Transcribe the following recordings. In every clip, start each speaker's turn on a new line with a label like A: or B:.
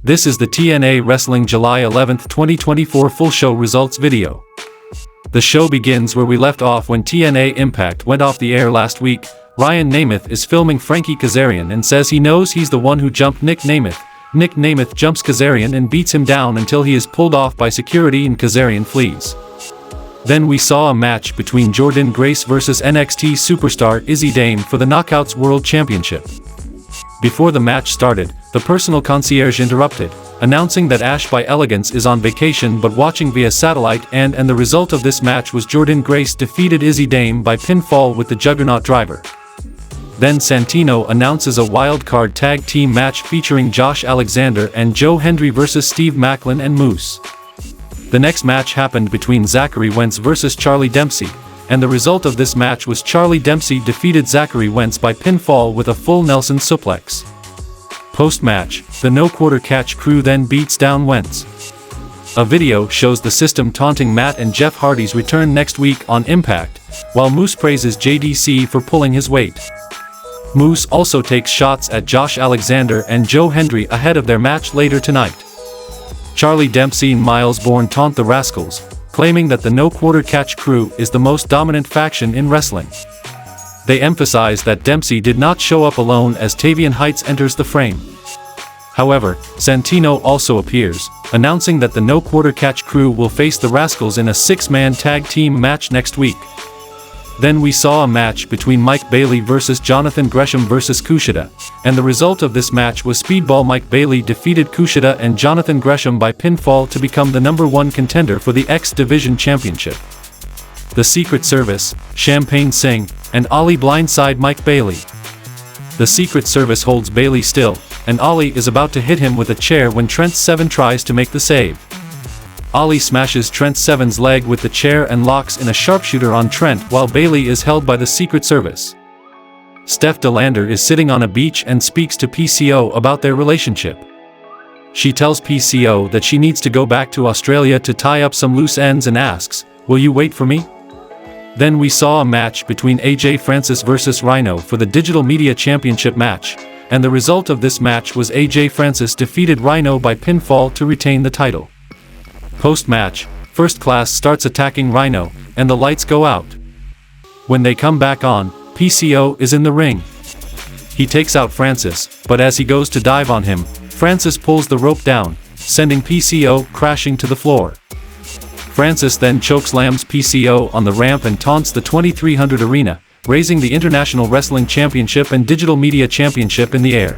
A: This is the TNA Wrestling July 11, 2024 full show results video. The show begins where we left off when TNA Impact went off the air last week. Ryan Nemeth is filming Frankie Kazarian and says he knows he's the one who jumped Nick Nemeth. Nick Nemeth jumps Kazarian and beats him down until he is pulled off by security and Kazarian flees. Then we saw a match between Jordynne Grace vs NXT superstar Izzi for the Knockouts World Championship. Before the match started, the personal concierge interrupted, announcing that Ash by Elegance is on vacation but watching via satellite, and the result of this match was Jordynne Grace defeated Izzi by pinfall with the Juggernaut driver. Then Santino announces a wildcard tag team match featuring Josh Alexander and Joe Hendry vs Steve Maclin and Moose. The next match happened between Zachary Wentz vs Charlie Dempsey, and the result of this match was Charlie Dempsey defeated Zachary Wentz by pinfall with a full Nelson suplex. Post-match, the No Quarter Catch crew then beats down Wentz. A video shows the system taunting Matt and Jeff Hardy's return next week on Impact, while Moose praises JDC for pulling his weight. Moose also takes shots at Josh Alexander and Joe Hendry ahead of their match later tonight. Charlie Dempsey and Miles Bourne taunt the Rascals, claiming that the No Quarter Catch crew is the most dominant faction in wrestling. They emphasize that Dempsey did not show up alone as Tavian Heights enters the frame. However, Santino also appears, announcing that the No Quarter Catch crew will face the Rascals in a 6-man tag team match next week. Then we saw a match between Mike Bailey vs Jonathan Gresham vs Kushida, and the result of this match was Speedball Mike Bailey defeated Kushida and Jonathan Gresham by pinfall to become the #1 contender for the X Division Championship. The Secret Service, Champagne Singh, and Ali blindside Mike Bailey. The Secret Service holds Bailey still, and Ali is about to hit him with a chair when Trent Seven tries to make the save. Ali smashes Trent Seven's leg with the chair and locks in a sharpshooter on Trent while Bailey is held by the Secret Service. Steph DeLander is sitting on a beach and speaks to PCO about their relationship. She tells PCO that she needs to go back to Australia to tie up some loose ends and asks, "Will you wait for me?" Then we saw a match between AJ Francis vs Rhino for the Digital Media Championship match, and the result of this match was AJ Francis defeated Rhino by pinfall to retain the title. Post-match, First Class starts attacking Rhino, and the lights go out. When they come back on, PCO is in the ring. He takes out Francis, but as he goes to dive on him, Francis pulls the rope down, sending PCO crashing to the floor. Francis then chokeslams PCO on the ramp and taunts the 2300 arena, raising the International Wrestling Championship and Digital Media Championship in the air.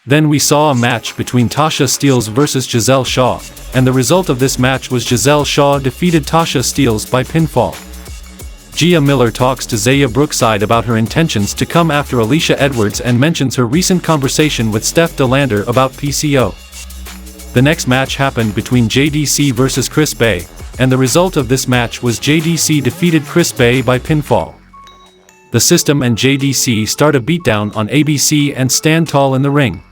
A: Then we saw a match between Tasha Steelz vs Giselle Shaw, and the result of this match was Giselle Shaw defeated Tasha Steelz by pinfall. Gia Miller talks to Zaya Brookside about her intentions to come after Alicia Edwards and mentions her recent conversation with Steph DeLander about PCO. The next match happened between JDC vs Chris Bay, and the result of this match was JDC defeated Chris Bay by pinfall. The System and JDC start a beatdown on ABC and stand tall in the ring.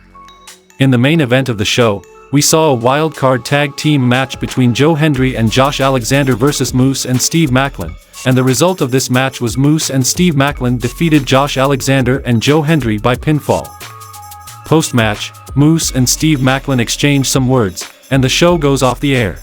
A: In the main event of the show, we saw a wild-card tag team match between Joe Hendry and Josh Alexander vs Moose and Steve Maclin, and the result of this match was Moose and Steve Maclin defeated Josh Alexander and Joe Hendry by pinfall. Post-match, Moose and Steve Maclin exchange some words, and the show goes off the air.